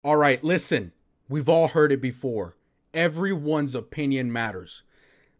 All right, listen. We've all heard it before. Everyone's opinion matters.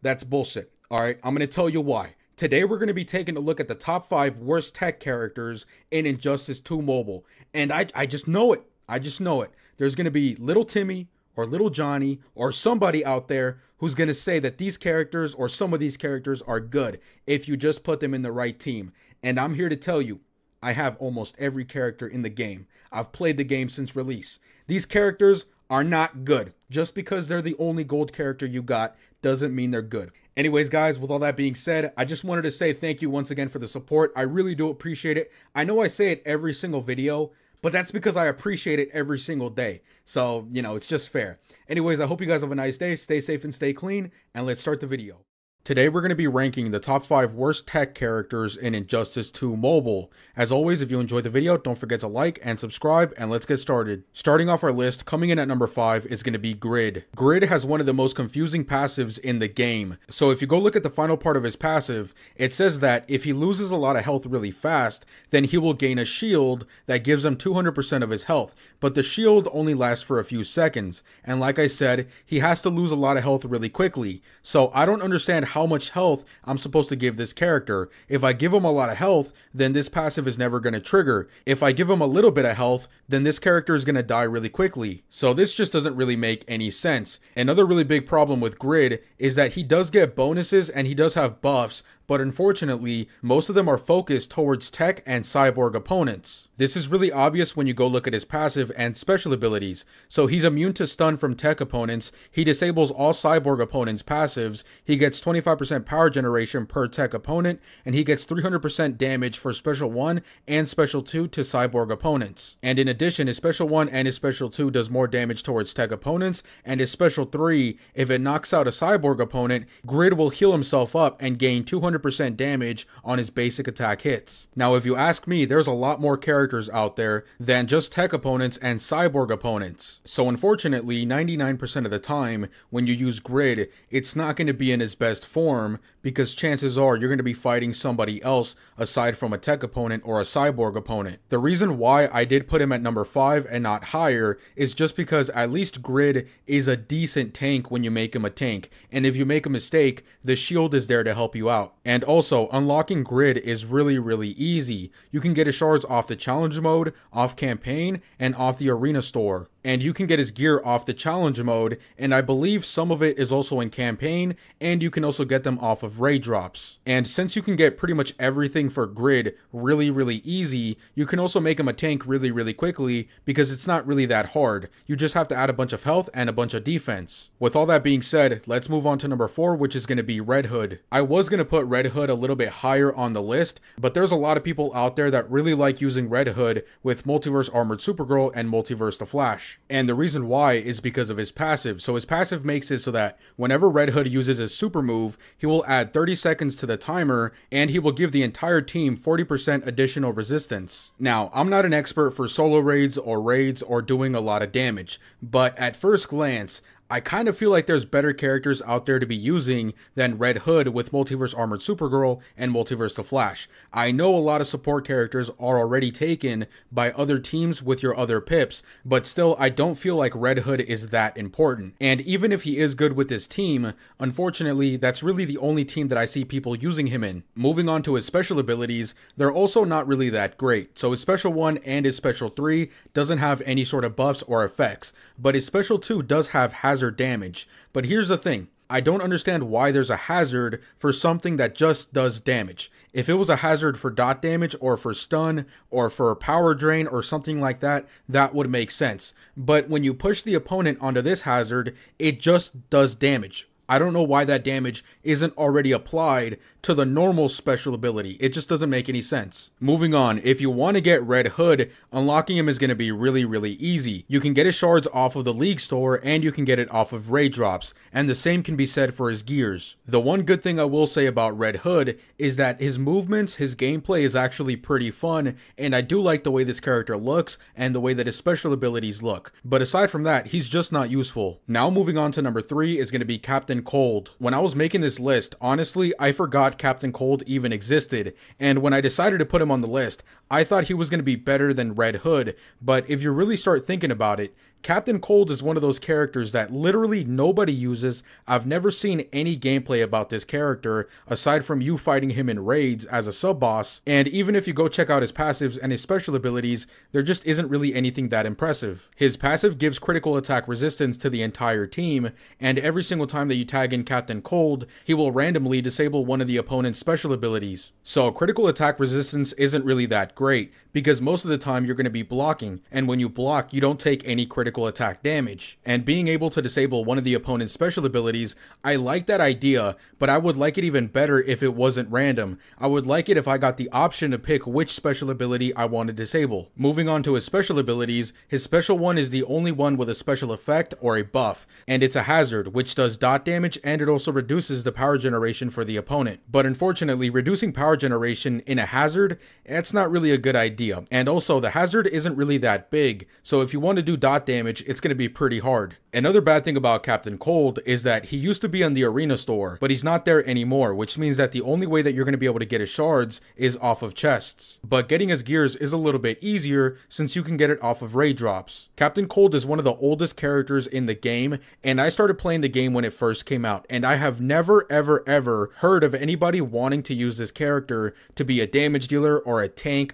That's bullshit. All right, I'm going to tell you why. Today we're going to be taking a look at the top 5 worst tech characters in Injustice 2 Mobile. And I just know it. I just know it. There's going to be little Timmy or little Johnny or somebody out there who's going to say that these characters or some of these characters are good if you just put them in the right team. And I'm here to tell you, I have almost every character in the game. I've played the game since release. These characters are not good. Just because they're the only gold character you got doesn't mean they're good. Anyways, guys, with all that being said, I just wanted to say thank you once again for the support. I really do appreciate it. I know I say it every single video, but that's because I appreciate it every single day. So, it's just fair. Anyways, I hope you guys have a nice day. Stay safe and stay clean, and let's start the video. Today we're going to be ranking the top 5 worst tech characters in Injustice 2 Mobile. As always, if you enjoyed the video, don't forget to like and subscribe, and let's get started. Starting off our list, coming in at number 5 is going to be Grid. Grid has one of the most confusing passives in the game. So if you go look at the final part of his passive, it says that if he loses a lot of health really fast, then he will gain a shield that gives him 200% of his health. But the shield only lasts for a few seconds. And like I said, he has to lose a lot of health really quickly. So I don't understand how much health I'm supposed to give this character. If I give him a lot of health, then this passive is never going to trigger. If I give him a little bit of health, then this character is going to die really quickly. So this just doesn't really make any sense. Another really big problem with Grid is that he does get bonuses and he does have buffs, but unfortunately, most of them are focused towards tech and cyborg opponents. This is really obvious when you go look at his passive and special abilities. So he's immune to stun from tech opponents, he disables all cyborg opponents' passives, he gets 25% power generation per tech opponent, and he gets 300% damage for Special 1 and Special 2 to cyborg opponents. And in addition, his Special 1 and his Special 2 does more damage towards tech opponents, and his Special 3, if it knocks out a cyborg opponent, Grid will heal himself up and gain 200% damage on his basic attack hits. Now, if you ask me, there's a lot more characters out there than just tech opponents and cyborg opponents. So unfortunately, 99% of the time, when you use Grid, it's not going to be in his best form because chances are you're going to be fighting somebody else aside from a tech opponent or a cyborg opponent. The reason why I did put him at number 5 and not higher is just because at least Grid is a decent tank when you make him a tank. And if you make a mistake, the shield is there to help you out. And also, unlocking Grid is really easy. You can get his shards off the challenge mode, off campaign, and off the arena store. And you can get his gear off the challenge mode, and I believe some of it is also in campaign, and you can also get them off of raid drops. And since you can get pretty much everything for Grid really easy, you can also make him a tank really quickly because it's not really that hard. You just have to add a bunch of health and a bunch of defense. With all that being said, let's move on to number 4, which is going to be Red Hood. I was going to put Red Hood a little bit higher on the list, but there's a lot of people out there that really like using Red Hood with Multiverse Armored Supergirl and Multiverse The Flash. And the reason why is because of his passive. So his passive makes it so that whenever Red Hood uses his super move, he will add 30 seconds to the timer and he will give the entire team 40% additional resistance. Now, I'm not an expert for solo raids or doing a lot of damage, but at first glance, I kind of feel like there's better characters out there to be using than Red Hood with Multiverse Armored Supergirl and Multiverse The Flash. I know a lot of support characters are already taken by other teams with your other pips, but still I don't feel like Red Hood is that important. And even if he is good with his team, unfortunately that's really the only team that I see people using him in. Moving on to his special abilities, they're also not really that great. So his Special 1 and his Special 3 doesn't have any sort of buffs or effects, but his Special 2 does have hazard damage. But here's the thing, I don't understand why there's a hazard for something that just does damage. If it was a hazard for dot damage or for stun or for power drain or something like that, that would make sense. But when you push the opponent onto this hazard, it just does damage. I don't know why that damage isn't already applied to the normal special ability. It just doesn't make any sense. Moving on, if you want to get Red Hood, unlocking him is going to be really easy. You can get his shards off of the League store and you can get it off of raid drops, and the same can be said for his gears. The one good thing I will say about Red Hood is that his movements, his gameplay is actually pretty fun, and I do like the way this character looks and the way that his special abilities look. But aside from that, he's just not useful. Now moving on to number 3 is going to be Captain Cold. When I was making this list, honestly, I forgot Captain Cold even existed, and when I decided to put him on the list, I thought he was going to be better than Red Hood, but if you really start thinking about it, Captain Cold is one of those characters that literally nobody uses. I've never seen any gameplay about this character aside from you fighting him in raids as a sub-boss, and even if you go check out his passives and his special abilities, there just isn't really anything that impressive. His passive gives critical attack resistance to the entire team, and every single time that you tag in Captain Cold, he will randomly disable one of the opponent's special abilities. So critical attack resistance isn't really that great, because most of the time you're going to be blocking, and when you block, you don't take any critical attack damage. And being able to disable one of the opponent's special abilities, I like that idea, but I would like it even better if it wasn't random. I would like it if I got the option to pick which special ability I want to disable. Moving on to his special abilities, his special one is the only one with a special effect or a buff, and it's a hazard, which does dot damage, and it also reduces the power generation for the opponent. But unfortunately, reducing power generation in a hazard, that's not really a good idea. And also, the hazard isn't really that big, so if you want to do dot damage, it's going to be pretty hard. Another bad thing about Captain Cold is that he used to be on the arena store, but he's not there anymore, which means that the only way that you're going to be able to get his shards is off of chests. But getting his gears is a little bit easier since you can get it off of raid drops. Captain Cold is one of the oldest characters in the game, and I started playing the game when it first came out, and I have never ever heard of anybody wanting to use this character to be a damage dealer or a tank.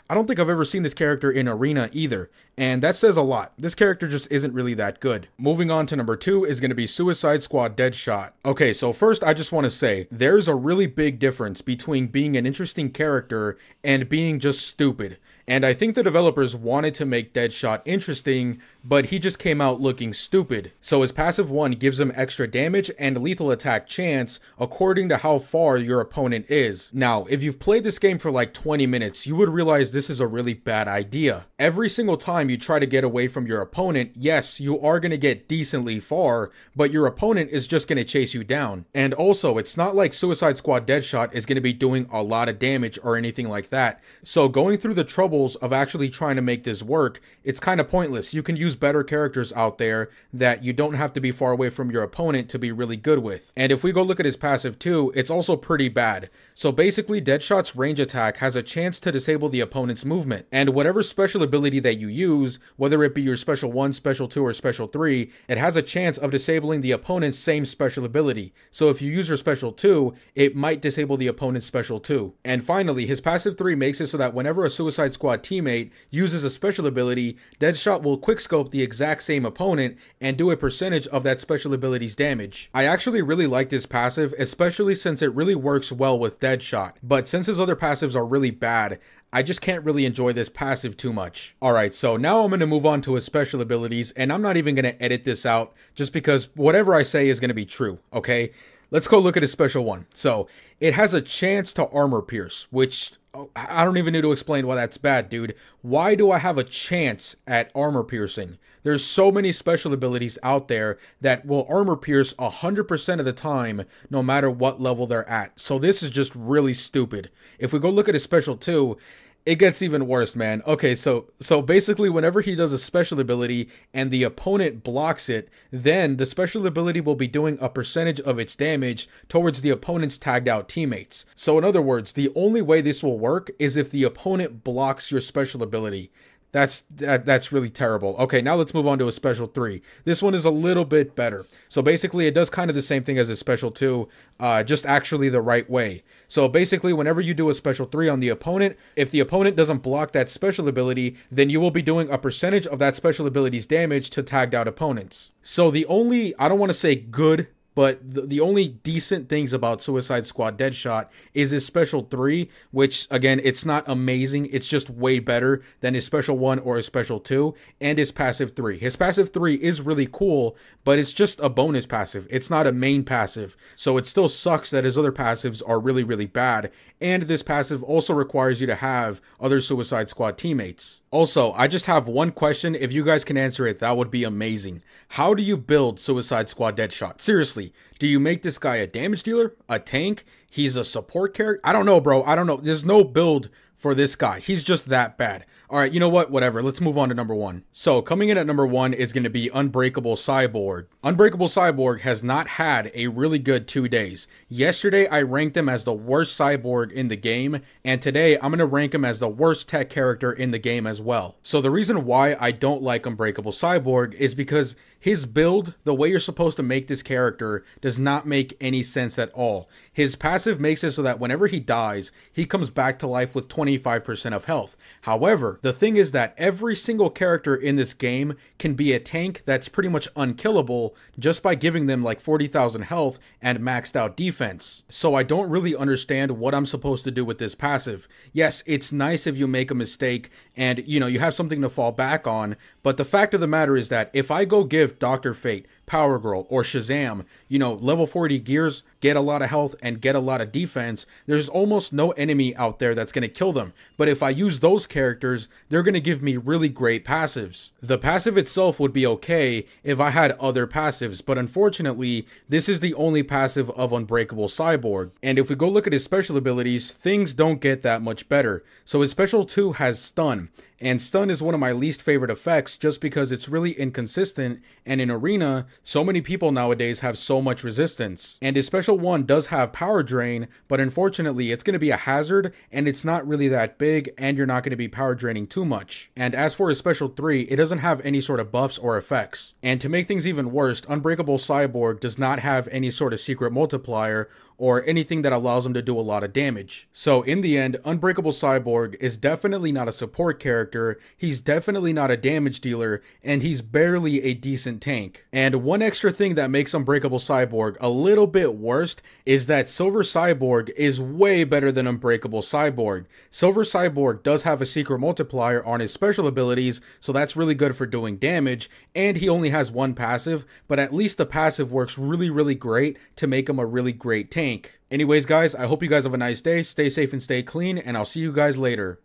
I don't think I've ever seen this character in arena either, and that says a lot. This character just isn't really that good. Moving on to number 2 is going to be Suicide Squad Deadshot. Okay, so first I just want to say, there's a really big difference between being an interesting character and being just stupid. And I think the developers wanted to make Deadshot interesting, but he just came out looking stupid. So his passive 1 gives him extra damage and lethal attack chance according to how far your opponent is. Now, if you've played this game for like 20 minutes, you would realize this is a really bad idea. Every single time you try to get away from your opponent, yes, you are going to get decently far, but your opponent is just going to chase you down. And also, it's not like Suicide Squad Deadshot is going to be doing a lot of damage or anything like that. So going through the trouble of actually trying to make this work, it's kind of pointless. You can use better characters out there that you don't have to be far away from your opponent to be really good with. And if we go look at his passive too, it's also pretty bad. So basically, Deadshot's range attack has a chance to disable the opponent's movement, and whatever special ability that you use, whether it be your special 1, special 2, or special 3, it has a chance of disabling the opponent's same special ability. So if you use your special 2, it might disable the opponent's special 2. And finally, his passive 3 makes it so that whenever a Suicide Squad teammate uses a special ability, Deadshot will quickscope the exact same opponent and do a percentage of that special ability's damage. I actually really like this passive, especially since it really works well with Deadshot, but since his other passives are really bad, I just can't really enjoy this passive too much. Alright, so now I'm going to move on to his special abilities, and I'm not even going to edit this out, just because whatever I say is going to be true, okay? Let's go look at his special 1. So, it has a chance to armor pierce, which I don't even need to explain why that's bad, dude. Why do I have a chance at armor piercing? There's so many special abilities out there that will armor pierce 100% of the time, no matter what level they're at. So this is just really stupid. If we go look at his special 2, it gets even worse, man. Okay, so basically whenever he does a special ability and the opponent blocks it, then the special ability will be doing a percentage of its damage towards the opponent's tagged out teammates. So in other words, the only way this will work is if the opponent blocks your special ability. That's really terrible. Okay, now let's move on to a special 3. This one is a little bit better. So basically, it does kind of the same thing as a special 2, just actually the right way. So basically, whenever you do a special 3 on the opponent, if the opponent doesn't block that special ability, then you will be doing a percentage of that special ability's damage to tagged out opponents. So the only, I don't want to say good, but the only decent things about Suicide Squad Deadshot is his special 3, which, again, it's not amazing. It's just way better than his special 1 or his special 2, and his passive 3. His passive 3 is really cool, but it's just a bonus passive. It's not a main passive, so it still sucks that his other passives are really, really bad, and this passive also requires you to have other Suicide Squad teammates. Also, I just have one question. If you guys can answer it, that would be amazing. How do you build Suicide Squad Deadshot? Seriously, do you make this guy a damage dealer? A tank? He's a support character? I don't know, bro. I don't know. There's no build for this guy. He's just that bad. All right, you know what? Whatever. Let's move on to number 1. So coming in at number 1 is going to be Unbreakable Cyborg. Unbreakable Cyborg has not had a really good 2 days. Yesterday, I ranked him as the worst cyborg in the game, and today I'm going to rank him as the worst tech character in the game as well. So the reason why I don't like Unbreakable Cyborg is because his build, the way you're supposed to make this character, does not make any sense at all. His passive makes it so that whenever he dies, he comes back to life with 25% of health. However, the thing is that every single character in this game can be a tank that's pretty much unkillable just by giving them like 40,000 health and maxed out defense. So I don't really understand what I'm supposed to do with this passive. Yes, it's nice if you make a mistake and you have something to fall back on, but the fact of the matter is that if I go give Dr. Fate, Power Girl, or Shazam, level 40 gears, get a lot of health and get a lot of defense, there's almost no enemy out there that's going to kill them. But if I use those characters, they're going to give me really great passives. The passive itself would be okay if I had other passives, but unfortunately, this is the only passive of Unbreakable Cyborg. And if we go look at his special abilities, things don't get that much better. So his special 2 has Stun. And Stun is one of my least favorite effects just because it's really inconsistent, and in Arena, so many people nowadays have so much resistance. And his special 1 does have Power Drain, but unfortunately it's going to be a hazard and it's not really that big, and you're not going to be power draining too much. And as for his special 3, it doesn't have any sort of buffs or effects. And to make things even worse, Unbreakable Cyborg does not have any sort of secret multiplier or anything that allows him to do a lot of damage. So in the end, Unbreakable Cyborg is definitely not a support character, he's definitely not a damage dealer, and he's barely a decent tank. And one extra thing that makes Unbreakable Cyborg a little bit worse is that Silver Cyborg is way better than Unbreakable Cyborg. Silver Cyborg does have a secret multiplier on his special abilities, so that's really good for doing damage, and he only has 1 passive, but at least the passive works really great to make him a really great tank. Anyways guys, I hope you guys have a nice day, stay safe and stay clean, and I'll see you guys later.